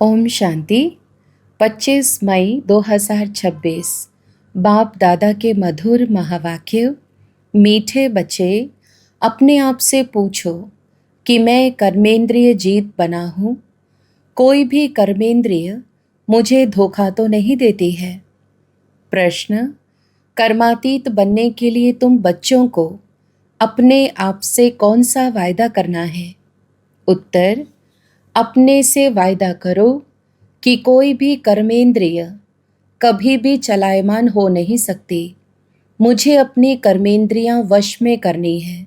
ओम शांति। 25 मई 2026। बाप दादा के मधुर महावाक्य। मीठे बच्चे, अपने आप से पूछो कि मैं कर्मेंद्रिय जीत बना हूँ। कोई भी कर्मेंद्रिय मुझे धोखा तो नहीं देती है। प्रश्न: कर्मातीत बनने के लिए तुम बच्चों को अपने आप से कौन सा वायदा करना है? उत्तर: अपने से वायदा करो कि कोई भी कर्मेंद्रिय कभी भी चलायमान हो नहीं सकती। मुझे अपनी कर्मेंद्रियां वश में करनी है।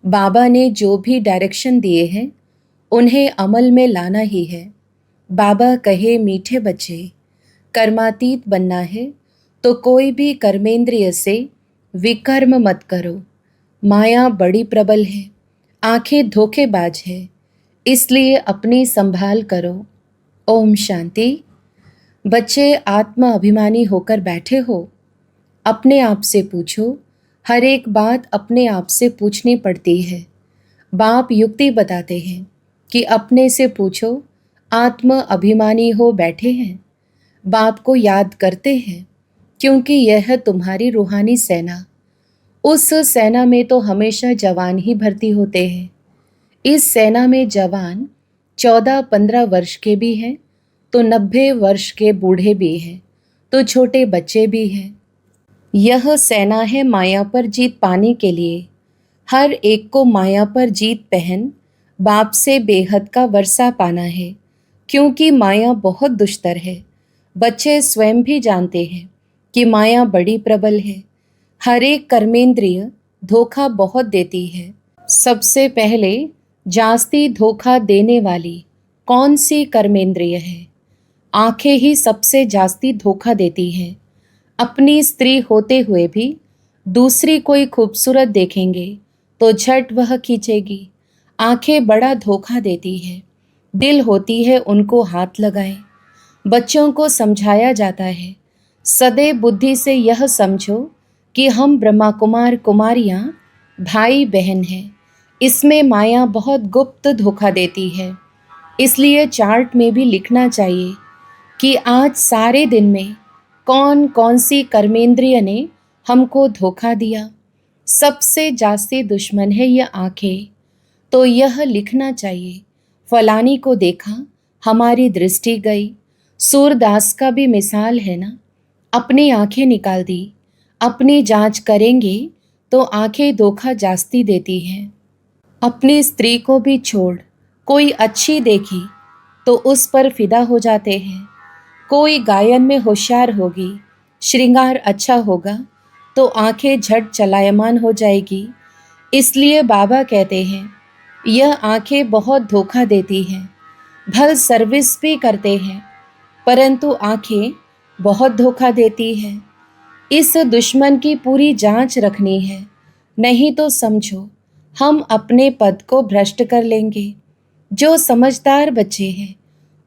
बाबा ने जो भी डायरेक्शन दिए हैं उन्हें अमल में लाना ही है। बाबा कहे, मीठे बच्चे, कर्मातीत बनना है तो कोई भी कर्मेंद्रिय से विकर्म मत करो। माया बड़ी प्रबल है, आंखें धोखेबाज है, इसलिए अपनी संभाल करो। ओम शांति। बच्चे आत्म अभिमानी होकर बैठे हो। अपने आप से पूछो। हर एक बात अपने आप से पूछनी पड़ती है। बाप युक्ति बताते हैं कि अपने से पूछो। आत्म अभिमानी हो बैठे हैं, बाप को याद करते हैं, क्योंकि यह है तुम्हारी रूहानी सेना। उस सेना में तो हमेशा जवान ही भर्ती होते हैं। इस सेना में जवान 14-15 वर्ष के भी हैं, तो 90 वर्ष के बूढ़े भी हैं, तो छोटे बच्चे भी हैं। यह सेना है माया पर जीत पाने के लिए। हर एक को माया पर जीत पहन बाप से बेहद का वर्षा पाना है, क्योंकि माया बहुत दुष्टर है। बच्चे स्वयं भी जानते हैं कि माया बड़ी प्रबल है। हर एक कर्मेंद्रिय धोखा बहुत देती है। सबसे पहले जास्ती धोखा देने वाली कौन सी कर्मेंद्रिय है? आंखें ही सबसे जास्ती धोखा देती हैं। अपनी स्त्री होते हुए भी दूसरी कोई खूबसूरत देखेंगे तो झट वह खींचेगी। आंखें बड़ा धोखा देती है। दिल होती है उनको हाथ लगाए। बच्चों को समझाया जाता है, सदैव बुद्धि से यह समझो कि हम ब्रह्मा कुमार कुमारियाँ भाई बहन हैं। इसमें माया बहुत गुप्त धोखा देती है। इसलिए चार्ट में भी लिखना चाहिए कि आज सारे दिन में कौन कौन सी कर्मेंद्रिय ने हमको धोखा दिया। सबसे जास्ती दुश्मन है यह आंखें, तो यह लिखना चाहिए। फलानी को देखा, हमारी दृष्टि गई। सूरदास का भी मिसाल है ना, अपनी आंखें निकाल दी। अपनी जांच करेंगे तो आंखें धोखा जास्ती देती हैं। अपनी स्त्री को भी छोड़, कोई अच्छी देखी तो उस पर फिदा हो जाते हैं। कोई गायन में होशियार होगी, श्रृंगार अच्छा होगा तो आंखें झट चलायमान हो जाएगी। इसलिए बाबा कहते हैं, यह आंखें बहुत धोखा देती हैं। भल सर्विस भी करते हैं, परंतु आंखें बहुत धोखा देती हैं। इस दुश्मन की पूरी जांच रखनी है, नहीं तो समझो हम अपने पद को भ्रष्ट कर लेंगे। जो समझदार बच्चे हैं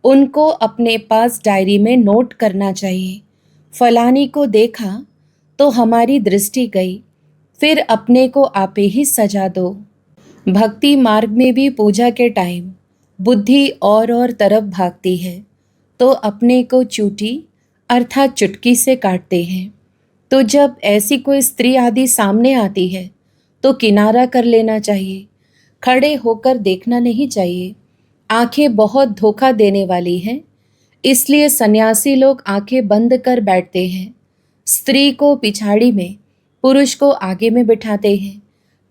उनको अपने पास डायरी में नोट करना चाहिए। फलानी को देखा तो हमारी दृष्टि गई, फिर अपने को आपे ही सजा दो। भक्ति मार्ग में भी पूजा के टाइम बुद्धि और तरफ भागती है, तो अपने को चूटी अर्थात चुटकी से काटते हैं। तो जब ऐसी कोई स्त्री आदि सामने आती है तो किनारा कर लेना चाहिए, खड़े होकर देखना नहीं चाहिए। आंखें बहुत धोखा देने वाली हैं, इसलिए सन्यासी लोग आंखें बंद कर बैठते हैं। स्त्री को पिछाड़ी में, पुरुष को आगे में बिठाते हैं।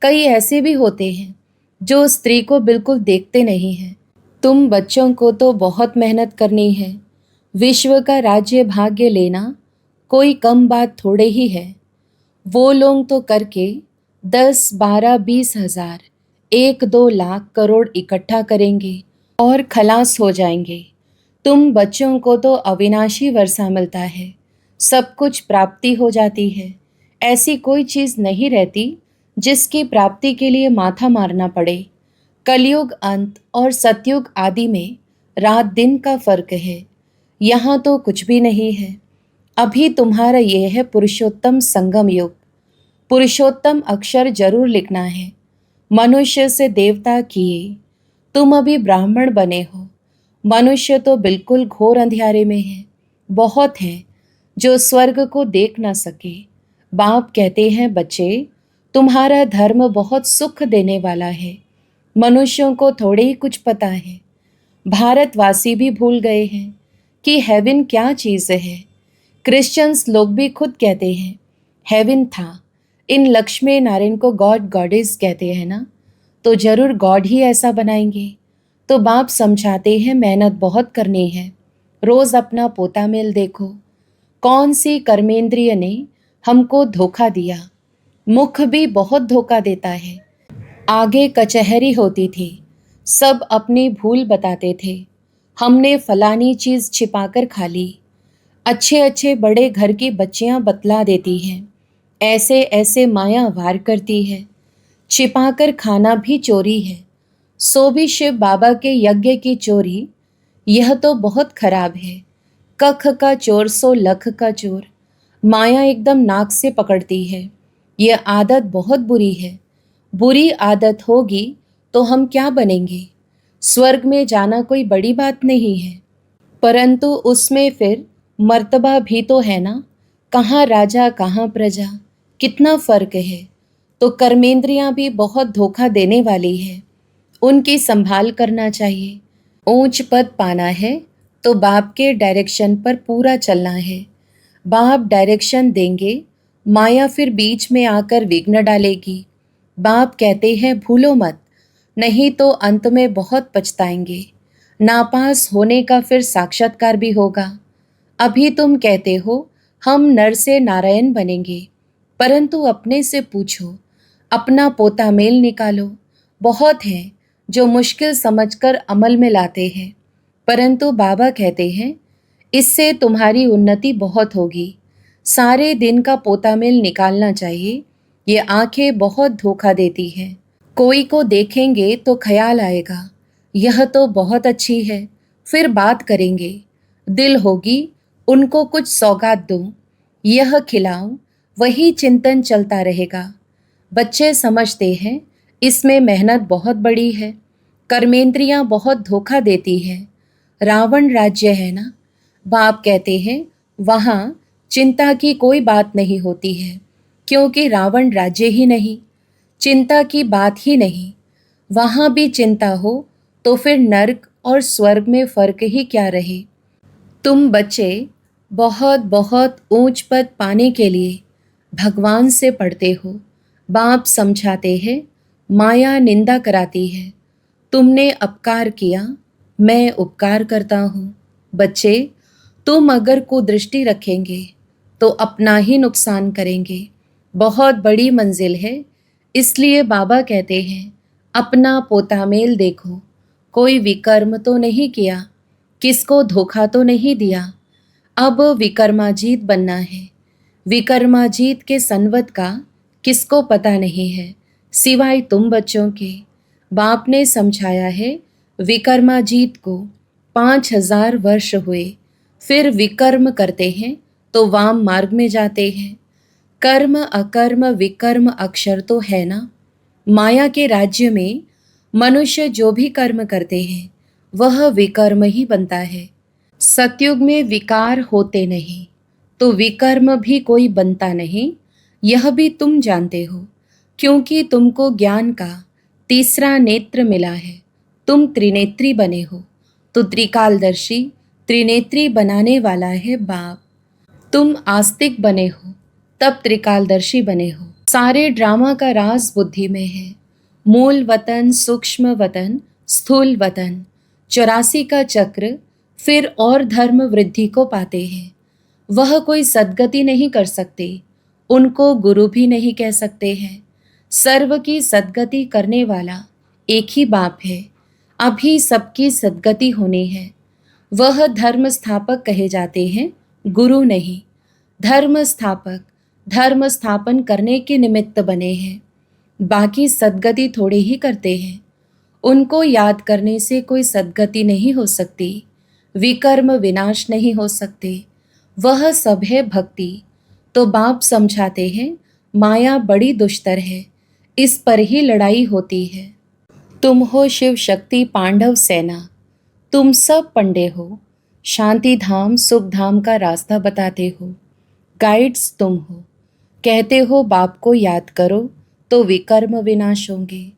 कई ऐसे भी होते हैं जो स्त्री को बिल्कुल देखते नहीं हैं। तुम बच्चों को तो बहुत मेहनत करनी है। विश्व का राज्य भाग्य लेना कोई कम बात थोड़े ही है। वो लोग तो करके 10, 12, 20 हजार, 1-2 लाख करोड़ इकट्ठा करेंगे और खलास हो जाएंगे। तुम बच्चों को तो अविनाशी वर्षा मिलता है, सब कुछ प्राप्ति हो जाती है। ऐसी कोई चीज़ नहीं रहती जिसकी प्राप्ति के लिए माथा मारना पड़े। कलयुग अंत और सतयुग आदि में रात दिन का फर्क है, यहाँ तो कुछ भी नहीं है। अभी तुम्हारा यह है पुरुषोत्तम संगम युग। पुरुषोत्तम अक्षर जरूर लिखना है। मनुष्य से देवता किए, तुम अभी ब्राह्मण बने हो मनुष्य तो बिल्कुल घोर अंधियारे में है। बहुत हैं जो स्वर्ग को देख ना सके। बाप कहते हैं, बच्चे, तुम्हारा धर्म बहुत सुख देने वाला है। मनुष्यों को थोड़े ही कुछ पता है। भारतवासी भी भूल गए हैं कि हेवन क्या चीज़ है। क्रिश्चियंस लोग भी खुद कहते हैं हेवन था। इन लक्ष्मी नारायण को गॉड गॉडेस कहते हैं ना, तो जरूर गॉड ही ऐसा बनाएंगे। तो बाप समझाते हैं मेहनत बहुत करनी है। रोज अपना पोता मेल देखो। कौन सी कर्मेंद्रिय ने हमको धोखा दिया। मुख भी बहुत धोखा देता है। आगे कचहरी होती थी, सब अपनी भूल बताते थे। हमने फलानी चीज़ छिपाकर खा ली। अच्छे अच्छे बड़े घर की बच्चियां बतला देती हैं, ऐसे ऐसे माया वार करती है। छिपाकर खाना भी चोरी है। सो भी शिव बाबा के यज्ञ की चोरी, यह तो बहुत खराब है। कख का चोर सो लख का चोर। माया एकदम नाक से पकड़ती है। यह आदत बहुत बुरी है। बुरी आदत होगी तो हम क्या बनेंगे। स्वर्ग में जाना कोई बड़ी बात नहीं है, परंतु उसमें फिर मर्तबा भी तो है ना। कहाँ राजा कहाँ प्रजा, कितना फर्क है। तो कर्मेंद्रियां भी बहुत धोखा देने वाली है। उनकी संभाल करना चाहिए। ऊंच पद पाना है तो बाप के डायरेक्शन पर पूरा चलना है। बाप डायरेक्शन देंगे, माया फिर बीच में आकर विघ्न डालेगी। बाप कहते हैं भूलो मत, नहीं तो अंत में बहुत पछताएंगे। नापास होने का फिर साक्षात्कार भी होगा। अभी तुम कहते हो हम नर से नारायण बनेंगे, परंतु अपने से पूछो, अपना पोता मेल निकालो। बहुत हैं जो मुश्किल समझकर अमल में लाते हैं, परंतु बाबा कहते हैं इससे तुम्हारी उन्नति बहुत होगी। सारे दिन का पोता मेल निकालना चाहिए। ये आंखें बहुत धोखा देती हैं। कोई को देखेंगे तो ख्याल आएगा यह तो बहुत अच्छी है, फिर बात करेंगे। दिल होगी उनको कुछ सौगात दूं, यह खिलाऊं, वही चिंतन चलता रहेगा। बच्चे समझते हैं इसमें मेहनत बहुत बड़ी है। कर्मेंद्रियां बहुत धोखा देती हैं। रावण राज्य है ना, बाप कहते हैं वहाँ चिंता की कोई बात नहीं होती है, क्योंकि रावण राज्य ही नहीं, चिंता की बात ही नहीं। वहाँ भी चिंता हो तो फिर नर्क और स्वर्ग में फर्क ही क्या रहे। तुम बच्चे बहुत बहुत ऊंच पद पाने के लिए भगवान से पढ़ते हो। बाप समझाते हैं माया निंदा कराती है। तुमने अपकार किया, मैं उपकार करता हूँ। बच्चे, तुम अगर कुदृष्टि रखेंगे तो अपना ही नुकसान करेंगे। बहुत बड़ी मंजिल है, इसलिए बाबा कहते हैं अपना पोता मेल देखो। कोई विकर्म तो नहीं किया, किसको धोखा तो नहीं दिया। अब विकर्माजीत बनना है। विकर्माजीत के संवत का किसको पता नहीं है, सिवाय तुम बच्चों के। बाप ने समझाया है विकर्माजीत को 5000 वर्ष हुए, फिर विकर्म करते हैं तो वाम मार्ग में जाते हैं। कर्म अकर्म विकर्म अक्षर तो है ना। माया के राज्य में मनुष्य जो भी कर्म करते हैं वह विकर्म ही बनता है। सतयुग में विकार होते नहीं, तो विकर्म भी कोई बनता नहीं। यह भी तुम जानते हो, क्योंकि तुमको ज्ञान का तीसरा नेत्र मिला है। तुम त्रिनेत्री बने हो, तो त्रिकालदर्शी त्रिनेत्री बनाने वाला है बाप। तुम आस्तिक बने हो, तब त्रिकालदर्शी बने हो। सारे ड्रामा का राज बुद्धि में है। मूल वतन, सूक्ष्म वतन, स्थूल वतन, 84 का चक्र, फिर और धर्म वृद्धि को पाते हैं। वह कोई सद्गति नहीं कर सकते, उनको गुरु भी नहीं कह सकते हैं। सर्व की सद्गति करने वाला एक ही बाप है। अभी सबकी सद्गति होनी है। वह धर्म स्थापक कहे जाते हैं, गुरु नहीं। धर्म स्थापक धर्म स्थापन करने के निमित्त बने हैं, बाकी सद्गति थोड़े ही करते हैं। उनको याद करने से कोई सद्गति नहीं हो सकती, विकर्म विनाश नहीं हो सकते। वह सब है भक्ति। तो बाप समझाते हैं माया बड़ी दुष्टर है, इस पर ही लड़ाई होती है। तुम हो शिव शक्ति पांडव सेना, तुम सब पंडे हो, शांति धाम सुख धाम का रास्ता बताते हो, गाइड्स तुम हो। कहते हो बाप को याद करो तो विकर्म विनाश होंगे,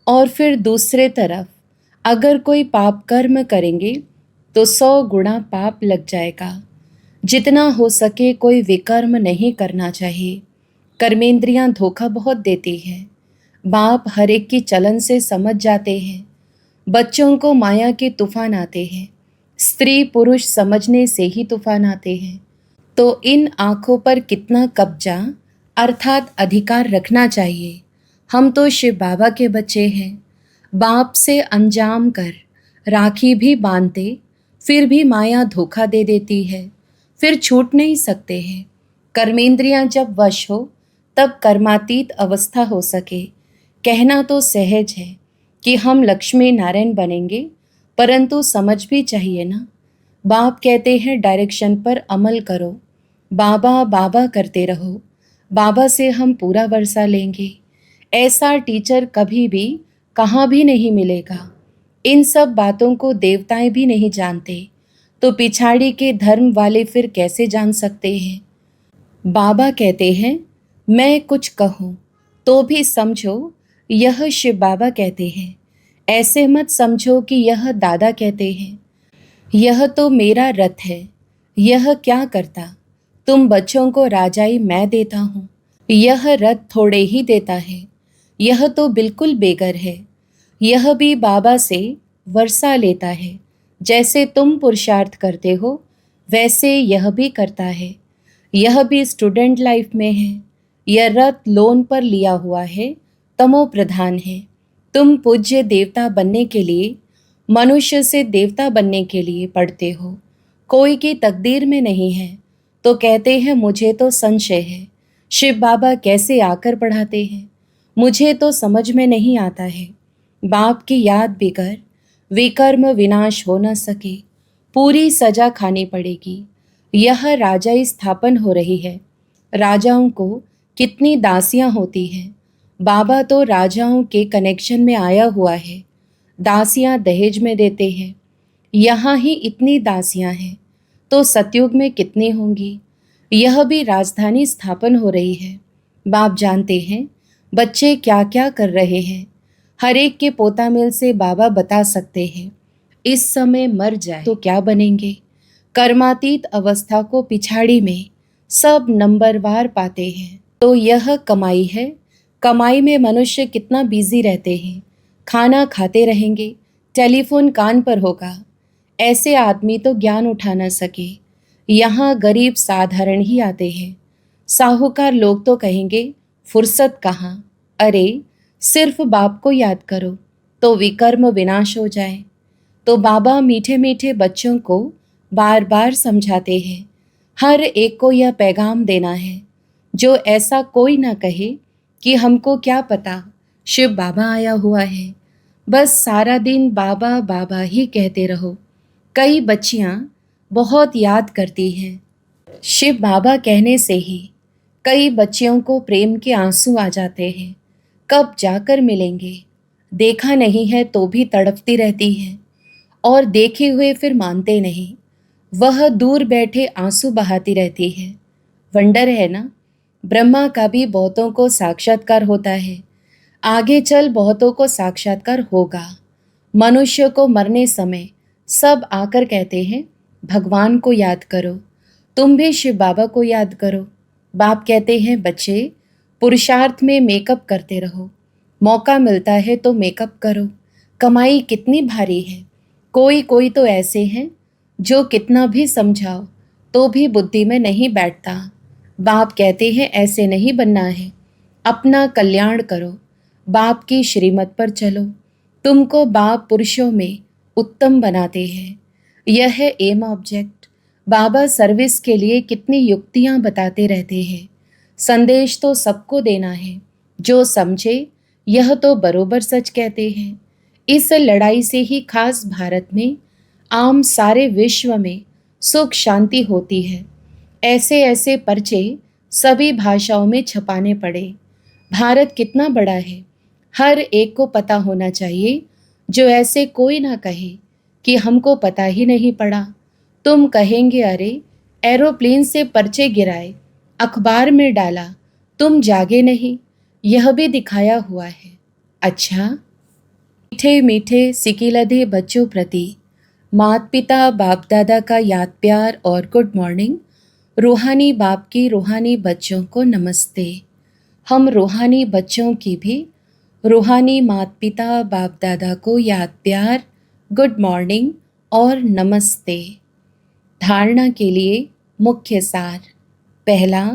और फिर दूसरे तरफ अगर कोई पाप कर्म करेंगे तो 100 गुना पाप लग जाएगा। जितना हो सके कोई विकर्म नहीं करना चाहिए। कर्मेंद्रियां धोखा बहुत देती हैं। बाप हर एक की चलन से समझ जाते हैं। बच्चों को माया के तूफान आते हैं, स्त्री पुरुष समझने से ही तूफान आते हैं। तो इन आँखों पर कितना कब्जा अर्थात अधिकार रखना चाहिए। हम तो शिव बाबा के बच्चे हैं। बाप से अंजाम कर राखी भी बांधते, फिर भी माया धोखा दे देती है, फिर छूट नहीं सकते हैं। कर्मेंद्रियां जब वश हो तब कर्मातीत अवस्था हो सके। कहना तो सहज है कि हम लक्ष्मी नारायण बनेंगे, परंतु समझ भी चाहिए ना। बाप कहते हैं डायरेक्शन पर अमल करो, बाबा बाबा करते रहो, बाबा से हम पूरा वर्षा लेंगे। ऐसा टीचर कभी भी कहाँ भी नहीं मिलेगा। इन सब बातों को देवताएं भी नहीं जानते, तो पिछाड़ी के धर्म वाले फिर कैसे जान सकते हैं। बाबा कहते हैं मैं कुछ कहूँ तो भी समझो यह शिव बाबा कहते हैं। ऐसे मत समझो कि यह दादा कहते हैं। यह तो मेरा रथ है, यह क्या करता। तुम बच्चों को राजाई मैं देता हूँ, यह रथ थोड़े ही देता है। यह तो बिल्कुल बेगर है। यह भी बाबा से वर्षा लेता है। जैसे तुम पुरुषार्थ करते हो वैसे यह भी करता है। यह भी स्टूडेंट लाइफ में है। यह रथ लोन पर लिया हुआ है, तमो प्रधान है। तुम पूज्य देवता बनने के लिए, मनुष्य से देवता बनने के लिए पढ़ते हो। कोई की तकदीर में नहीं है तो कहते हैं मुझे तो संशय है, शिव बाबा कैसे आकर पढ़ाते हैं। मुझे तो समझ में नहीं आता है। बाप की याद बिगर विकर्म विनाश हो न सके, पूरी सजा खानी पड़ेगी। यह राजाई स्थापन हो रही है। राजाओं को कितनी दासियां होती हैं। बाबा तो राजाओं के कनेक्शन में आया हुआ है। दासियां दहेज में देते हैं। यहाँ ही इतनी दासियां हैं तो सतयुग में कितनी होंगी। यह भी राजधानी स्थापन हो रही है। बाप जानते हैं बच्चे क्या क्या कर रहे हैं। हर एक के पोता मिल से बाबा बता सकते हैं इस समय मर जाए तो क्या बनेंगे। कर्मातीत अवस्था को पिछाड़ी में सब नंबरवार पाते हैं। तो यह कमाई है। कमाई में मनुष्य कितना बिजी रहते हैं। खाना खाते रहेंगे, टेलीफोन कान पर होगा। ऐसे आदमी तो ज्ञान उठा न सके। यहाँ गरीब साधारण ही आते हैं। साहूकार लोग तो कहेंगे फुर्सत कहाँ। अरे सिर्फ बाप को याद करो तो विकर्म विनाश हो जाए। तो बाबा मीठे मीठे बच्चों को बार बार समझाते हैं। हर एक को यह पैगाम देना है, जो ऐसा कोई ना कहे कि हमको क्या पता शिव बाबा आया हुआ है। बस सारा दिन बाबा बाबा ही कहते रहो। कई बच्चियां बहुत याद करती हैं। शिव बाबा कहने से ही कई बच्चियों को प्रेम के आंसू आ जाते हैं। कब जाकर मिलेंगे, देखा नहीं है तो भी तड़पती रहती हैं, और देखे हुए फिर मानते नहीं। वह दूर बैठे आंसू बहाती रहती है। वंडर है ना। ब्रह्मा का भी बहुतों को साक्षात्कार होता है। आगे चल बहुतों को साक्षात्कार होगा। मनुष्य को मरने समय सब आकर कहते हैं भगवान को याद करो। तुम भी शिव बाबा को याद करो। बाप कहते हैं बच्चे पुरुषार्थ में मेकअप करते रहो। मौका मिलता है तो मेकअप करो। कमाई कितनी भारी है। कोई कोई तो ऐसे हैं जो कितना भी समझाओ तो भी बुद्धि में नहीं बैठता। बाप कहते हैं ऐसे नहीं बनना है। अपना कल्याण करो, बाप की श्रीमत पर चलो। तुमको बाप पुरुषों में उत्तम बनाते हैं। यह है एम ऑब्जेक्ट। बाबा सर्विस के लिए कितनी युक्तियां बताते रहते हैं। संदेश तो सबको देना है। जो समझे यह तो बरोबर सच कहते हैं। इस लड़ाई से ही खास भारत में, आम सारे विश्व में सुख शांति होती है। ऐसे ऐसे पर्चे सभी भाषाओं में छपाने पड़े। भारत कितना बड़ा है, हर एक को पता होना चाहिए। जो ऐसे कोई ना कहे कि हमको पता ही नहीं पड़ा। तुम कहेंगे अरे एरोप्लेन से पर्चे गिराए, अखबार में डाला, तुम जागे नहीं, यह भी दिखाया हुआ है। अच्छा, मीठे मीठे सिकिलधे बच्चों प्रति माता पिता बाप दादा का याद प्यार और गुड मॉर्निंग। रूहानी बाप की रूहानी बच्चों को नमस्ते। हम रूहानी बच्चों की भी रूहानी माता पिता बाप दादा को याद प्यार, गुड मॉर्निंग और नमस्ते। धारणा के लिए मुख्य सार। पहला,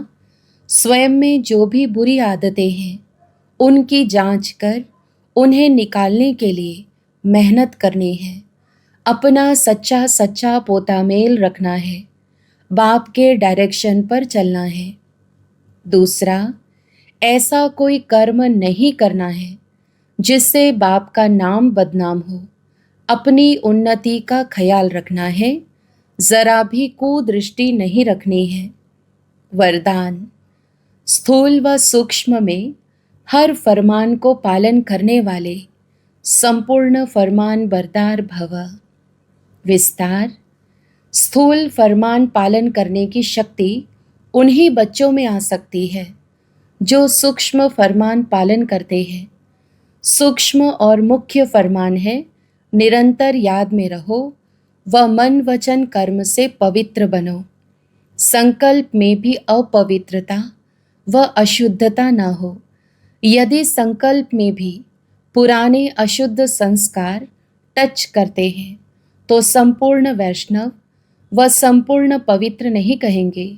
स्वयं में जो भी बुरी आदतें हैं उनकी जांच कर उन्हें निकालने के लिए मेहनत करनी है। अपना सच्चा सच्चा पोता मेल रखना है, बाप के डायरेक्शन पर चलना है। दूसरा, ऐसा कोई कर्म नहीं करना है जिससे बाप का नाम बदनाम हो। अपनी उन्नति का ख्याल रखना है, जरा भी कुदृष्टि नहीं रखनी है। वरदान, स्थूल व सूक्ष्म में हर फरमान को पालन करने वाले संपूर्ण फरमान बरदार भव। विस्तार, स्थूल फरमान पालन करने की शक्ति उन्हीं बच्चों में आ सकती है जो सूक्ष्म फरमान पालन करते हैं। सूक्ष्म और मुख्य फरमान है, निरंतर याद में रहो व मन वचन कर्म से पवित्र बनो। संकल्प में भी अपवित्रता व अशुद्धता न हो। यदि संकल्प में भी पुराने अशुद्ध संस्कार टच करते हैं तो संपूर्ण वैष्णव व संपूर्ण पवित्र नहीं कहेंगे।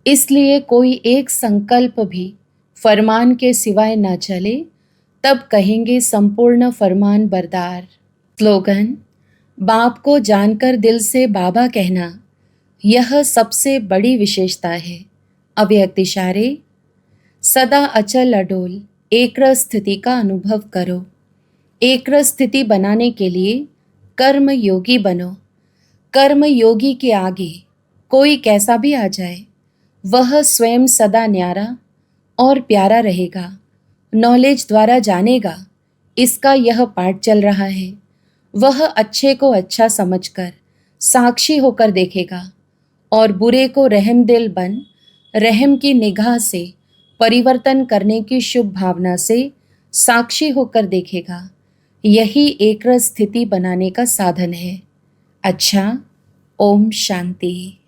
इसलिए कोई एक संकल्प भी फरमान के सिवाय न चले तब कहेंगे संपूर्ण फरमान बरदार। स्लोगन, बाप को जानकर दिल से बाबा कहना यह सबसे बड़ी विशेषता है। अव्यक्त इशारे, सदा अचल अडोल एक्रस स्थिति का अनुभव करो। एक्रस स्थिति बनाने के लिए कर्म योगी बनो। कर्म योगी के आगे कोई कैसा भी आ जाए वह स्वयं सदा न्यारा और प्यारा रहेगा। नॉलेज द्वारा जानेगा, इसका यह पाठ चल रहा है। वह अच्छे को अच्छा समझकर साक्षी होकर देखेगा और बुरे को रहम दिल बन रहम की निगाह से परिवर्तन करने की शुभ भावना से साक्षी होकर देखेगा। यही एक स्थिति बनाने का साधन है। अच्छा, ओम शांति।